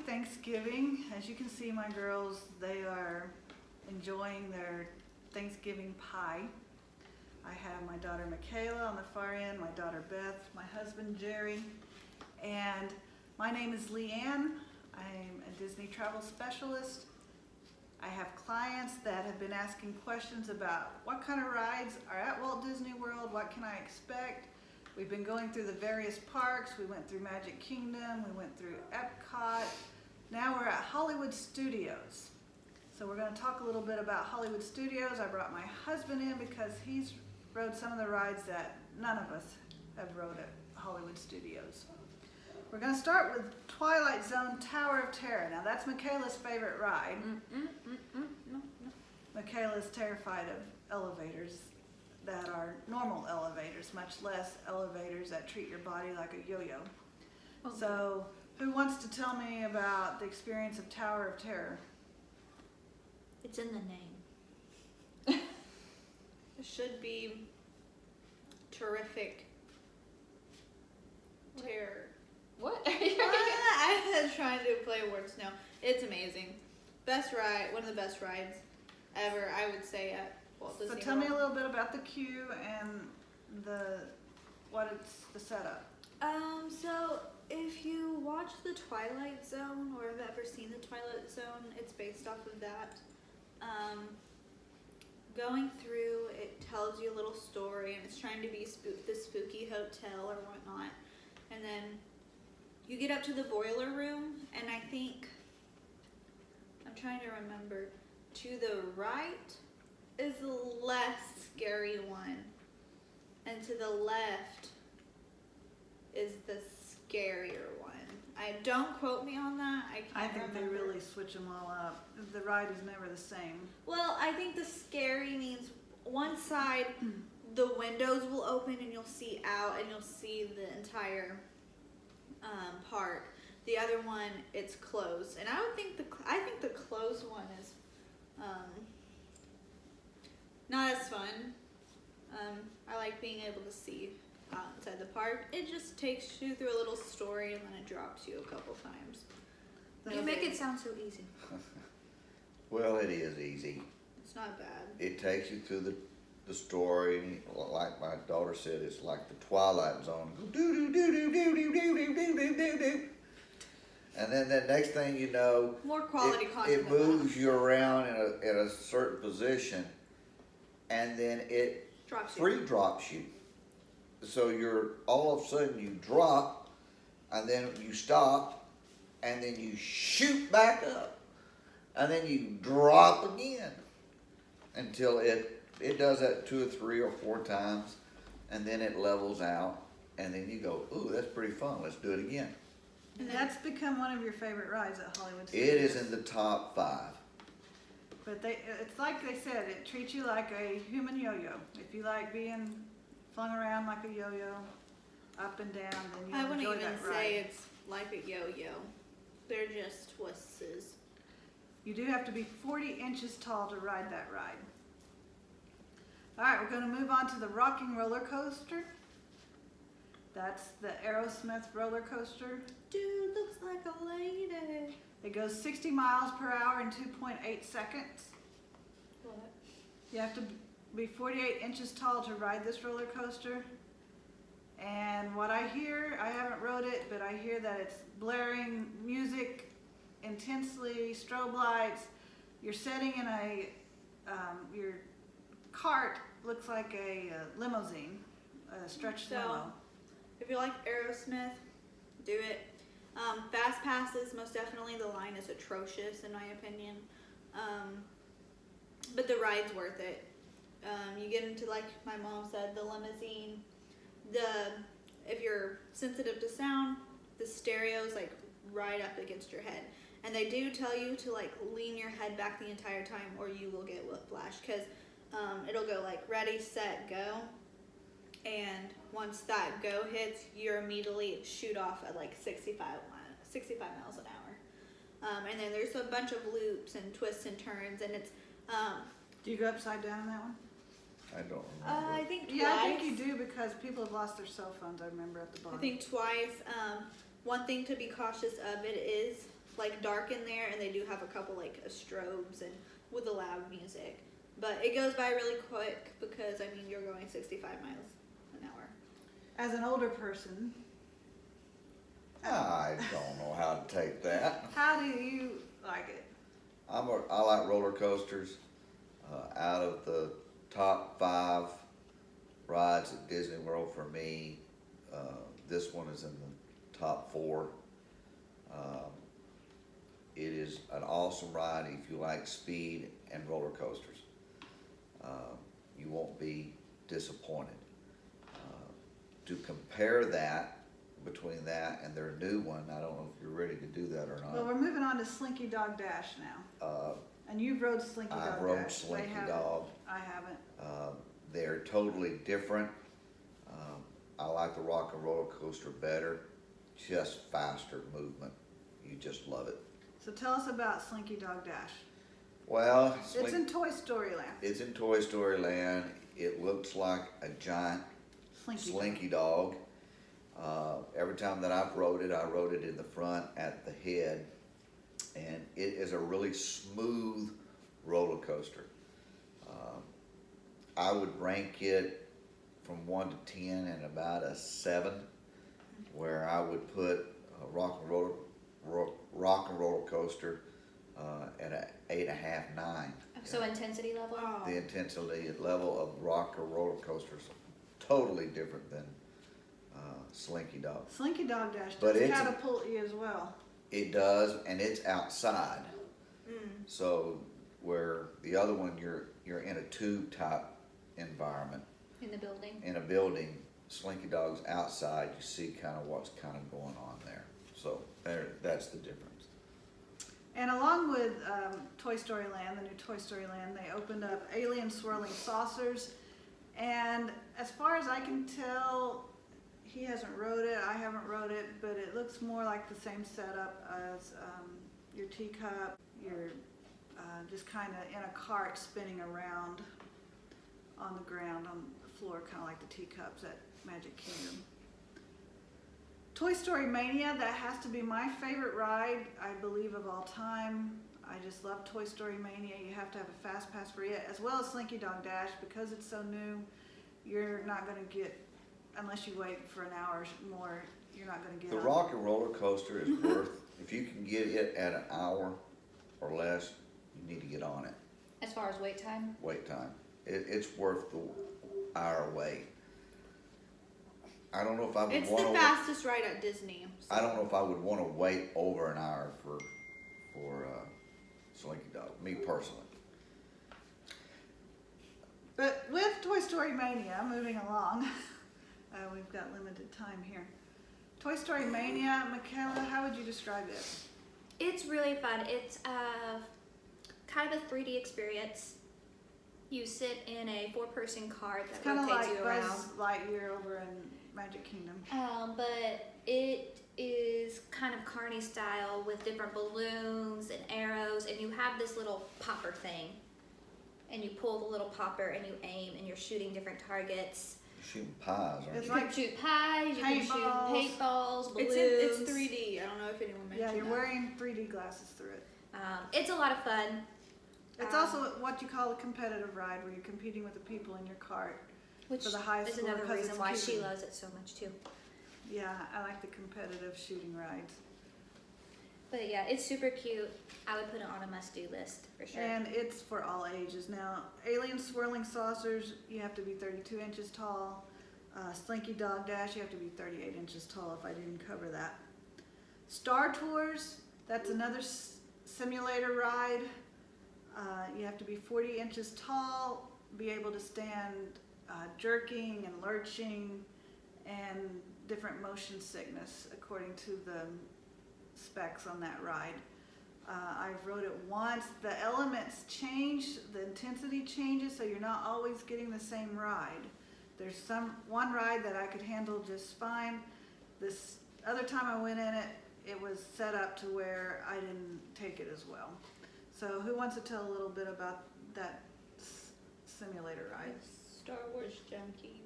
Thanksgiving. As you can see, my girls, they are enjoying their Thanksgiving pie. I have my daughter Michaela on the far end, my daughter Beth, my husband Jerry, and my name is Leanne. I'm a Disney travel specialist. I have clients that have been asking questions about what kind of rides are at Walt Disney World, what can I expect. We've been going through the various parks. We went through Magic Kingdom, we went through Epcot. Now we're at Hollywood Studios. So we're going to talk a little bit about Hollywood Studios. I brought my husband in because he's rode some of the rides that none of us have rode at Hollywood Studios. We're going to start with Twilight Zone Tower of Terror. Now that's Michaela's favorite ride. Michaela's terrified of elevators that are normal elevators, much less elevators that treat your body like a yo-yo. Okay. So who wants to tell me about the experience of Tower of Terror? It's in the name. It should be terrific terror. What? I was trying to play words. No, it's amazing. Best ride, one of the best rides ever, I would say, at Walt Disney So tell World. me a little bit about the queue and what it's the setup. So if you watch the Twilight Zone or have ever seen the Twilight Zone, it's based off of that. Going through, it tells you a little story, and it's trying to be the spooky hotel or whatnot. And then you get up to the boiler room, and I think, I'm trying to remember, to the right is the less scary one, and to the left is the scarier one. Don't quote me on that. I think they really switch them all up. The ride is never the same. Well, I think the scary means one side, the windows will open and you'll see out and you'll see the entire park. The other one, it's closed, and I think the closed one is not as fun. I like being able to see outside the park. It just takes you through a little story and then it drops you a couple times. You make it sound so easy. Well, it is easy. It's not bad. It takes you through the story. Like my daughter said, it's like the Twilight Zone. Do do do do do do do do do do do. And then the next thing you know, More quality content. it moves you around in a certain position, and then it Drops you. free drops you. So you're all of a sudden you drop, and then you stop, and then you shoot back up, and then you drop again until it does that 2 or 3 or 4 times, and then it levels out, and then you go, ooh, that's pretty fun. Let's do it again. And that's become one of your favorite rides at Hollywood Studios. It is in the top 5. But it's like they said, it treats you like a human yo-yo. If you like being flung around like a yo-yo, up and down, then you I wouldn't enjoy even that ride. say it's like a yo-yo. They're just twists. You do have to be 40 inches tall to ride that ride. All right, we're going to move on to the rocking roller coaster. That's the Aerosmith roller coaster. Dude looks like a lady. It goes 60 miles per hour in 2.8 seconds. What? You have to be 48 inches tall to ride this roller coaster. And what I hear, I haven't rode it, but I hear that it's blaring music intensely, strobe lights. You're sitting in your cart looks like a limousine, a stretched limo. If you like Aerosmith, do it. Fast passes, most definitely the line is atrocious in my opinion. But the ride's worth it. You get into, like my mom said, the limousine. If you're sensitive to sound, the stereo's like right up against your head. And they do tell you to like lean your head back the entire time or you will get whiplash, because it'll go like ready, set, go. And once that go hits, you immediately shoot off at like 65 miles an hour. And then there's a bunch of loops and twists and turns, and it's... Do you go upside down in that one? I don't remember. I think twice. Yeah, I think you do, because people have lost their cell phones, I remember, at the I bottom. think twice. One thing to be cautious of, it is like dark in there, and they do have a couple like strobes and with the loud music. But it goes by really quick because I mean you're going 65 miles an hour. As an older person, I don't know how to take that. how do you like it? I like roller coasters. Out of the top 5 rides at Disney World for me, this one is in the top 4. It is an awesome ride if you like speed and roller coasters. You won't be disappointed. To compare that, between that and their new one, I don't know if you're ready to do that or Well, not. we're moving on to Slinky Dog Dash now. And you've rode Slinky Dog Dash. I've rode They Slinky haven't. Dog. I haven't. They're totally different. I like the Rock and Roller Coaster better. Just faster movement. You just love it. So tell us about Slinky Dog Dash. Well, It's in Toy Story Land. It's in Toy Story Land. It looks like a giant Slinky Dog. Every time that I rode it in the front at the head, and it is a really smooth roller coaster. I would rank it from 1 to 10 and about a 7, where I would put a Rock and Roller Coaster at an 8.5, 9. So intensity level? The intensity level of Rock and Roller Coasters totally different than Slinky Dog. Slinky Dog Dash But does it's catapult you as well. It does, and it's outside. Mm. So where the other one, you're in a tube type environment In the building? in a building. Slinky Dog's outside. You see kind of what's kind of going on there. So that's the difference. And along with Toy Story Land, the new Toy Story Land, they opened up Alien Swirling Saucers. And as far as I can tell, he hasn't rode it, I haven't rode it, but it looks more like the same setup as your teacup. You're just kind of in a cart spinning around on the ground, on the floor, kind of like the teacups at Magic Kingdom. Toy Story Mania, that has to be my favorite ride, I believe, of all time. I just love Toy Story Mania. You have to have a fast pass for it, as well as Slinky Dog Dash. Because it's so new, you're not going to get, unless you wait for an hour or more, you're not going to get The on. Rock and Roller Coaster is worth, if you can get it at an hour or less, you need to get on it. As far as wait time? Wait time. It's worth the hour wait. I don't know if I would It's want the to. fastest ride at Disney. I don't know if I would want to wait over an hour for Slinky Dog. Me personally. But with Toy Story Mania, moving along, we've got limited time here. Toy Story Mania, Michaela, how would you describe it? It's really fun. It's kind of a 3D experience. You sit in a 4-person cart It's that kind of rotates like you around. Buzz Lightyear over in Magic Kingdom. But it is kind of carny style with different balloons and arrows, and you have this little popper thing. And you pull the little popper and you aim and you're shooting different targets. You're shooting pies, aren't It's you? You like can shoot pies, you can shoot paintballs. paintballs, balloons. It's 3D. I don't know if anyone mentioned Yeah, you're that. wearing 3D glasses through it. It's a lot of fun. It's also what you call a competitive ride, where you're competing with the people in your cart. Which For the high is score, another 'cause reason it's why cute. she loves it so much too. Yeah, I like the competitive shooting rides. But yeah, it's super cute. I would put it on a must-do list for sure. And it's for all ages. Now, Alien Swirling Saucers, you have to be 32 inches tall. Slinky Dog Dash, you have to be 38 inches tall, if I didn't cover that. Star Tours, that's another simulator ride. You have to be 40 inches tall, be able to stand jerking and lurching and different motion sickness according to the specs on that ride. I've rode it once. The elements change, the intensity changes, so you're not always getting the same ride. There's one ride that I could handle just fine. This other time I went in it, it was set up to where I didn't take it as well. So who wants to tell a little bit about that simulator ride? Star Wars Junkie.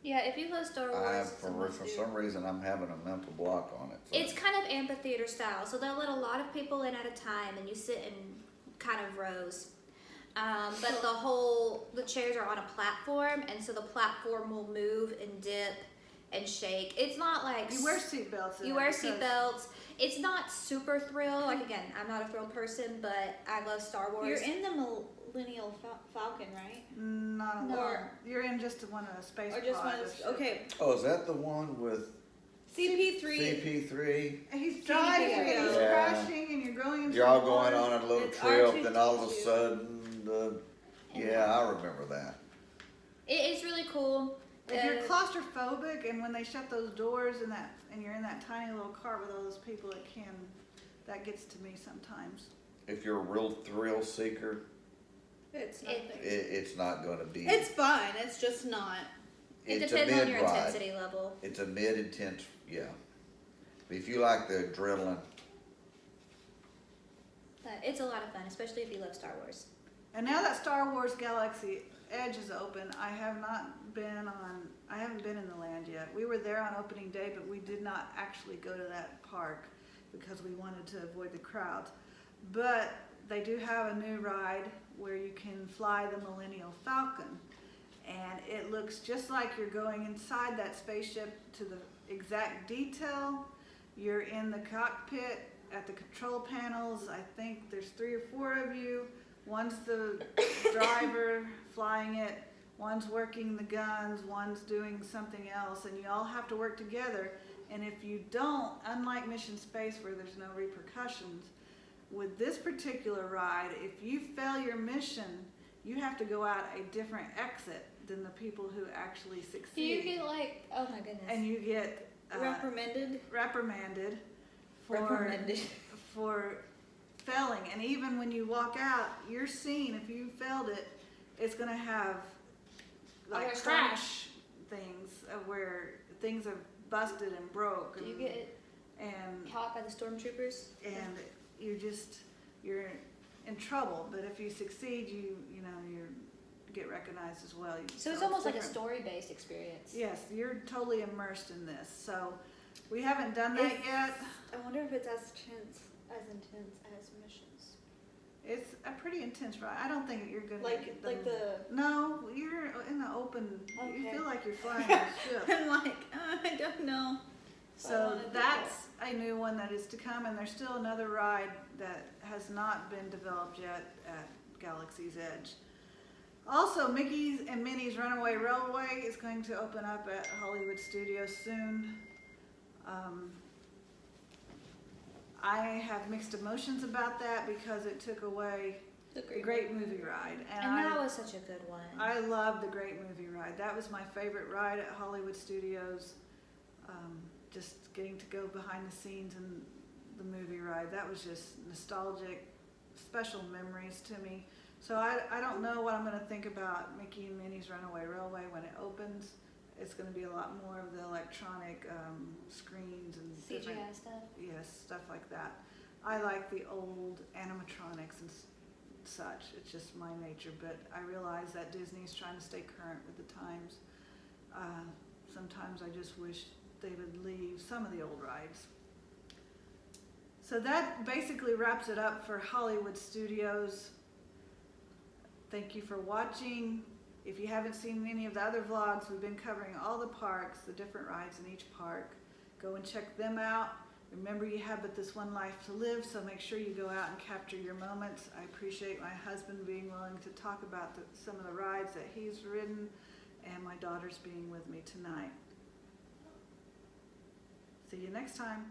Yeah, if you love Star Wars, it's a For must-do. some reason, I'm having a mental block on it. So. It's kind of amphitheater style, so they'll let a lot of people in at a time, and you sit in kind of rows. But the chairs are on a platform, and so the platform will move and dip and shake. It's not like You wear seatbelts. you wear seatbelts. It's not super thrill. Like again, I'm not a thrill person, but I love Star Wars. You're in the Millennial Falcon, right? Not a No. lot. You're in just one of the space Or just one of pods. those? Okay. Oh, is that the one with CP3. CP3? He's driving and he's Yeah. crashing and you're going into You're all the going water. on a little It's trip, then all of a R2-D2. sudden, yeah, I remember that. It's really cool. If you're claustrophobic and when they shut those doors and you're in that tiny little car with all those people, that gets to me sometimes. If you're a real thrill seeker, It's nothing. it's not going to be. It's fine. It's just not. It It's depends a on your mid-ride. intensity level. It's a mid-intense, yeah. If you like the adrenaline, But it's a lot of fun, especially if you love Star Wars. And now that Star Wars Galaxy Edge is open, I haven't been in the land yet. We were there on opening day, but we did not actually go to that park because we wanted to avoid the crowds. But they do have a new ride where you can fly the Millennial Falcon. And it looks just like you're going inside that spaceship to the exact detail. You're in the cockpit at the control panels. I think there's 3 or 4 of you. One's the driver flying it, one's working the guns, one's doing something else, and you all have to work together. And if you don't, unlike Mission Space where there's no repercussions, with this particular ride, if you fail your mission, you have to go out a different exit than the people who actually Do succeed. you get like, oh my goodness. And you get Reprimanded. reprimanded for Reprimanded. for failing. And even when you walk out, you're seen. If you failed it, it's gonna have like there's crash things where things have busted and broke. Do you and, get and caught by the stormtroopers? and you're in trouble. But if you succeed, you get recognized as well. So it's almost like a different. story-based experience. Yes, you're totally immersed in this. So we haven't done that yet. I wonder if it's as intense as Missions. It's a pretty intense ride. I don't think you're gonna Like get the. No, you're in the open. You Okay. feel like you're flying a ship. I'm like, I don't know. I So wanna do that's a new one that is to come, and there's still another ride that has not been developed yet at Galaxy's Edge. Also, Mickey's and Minnie's Runaway Railway is going to open up at Hollywood Studios soon. I have mixed emotions about that because it took away The the Great Movie Ride, And that was such a good one. I love the Great Movie Ride. That was my favorite ride at Hollywood Studios. Just getting to go behind the scenes in the movie ride. That was just nostalgic, special memories to me. So I don't know what I'm going to think about Mickey and Minnie's Runaway Railway when it opens. It's going to be a lot more of the electronic screens and different, CGI stuff. yes, stuff like that. I like the old animatronics and such. It's just my nature, but I realize that Disney's trying to stay current with the times. Sometimes I just wish they would leave some of the old rides. So that basically wraps it up for Hollywood Studios. Thank you for watching. If you haven't seen any of the other vlogs, we've been covering all the parks, the different rides in each park. Go and check them out. Remember, you have but this one life to live, so make sure you go out and capture your moments. I appreciate my husband being willing to talk about some of the rides that he's ridden, and my daughters being with me tonight. See you next time.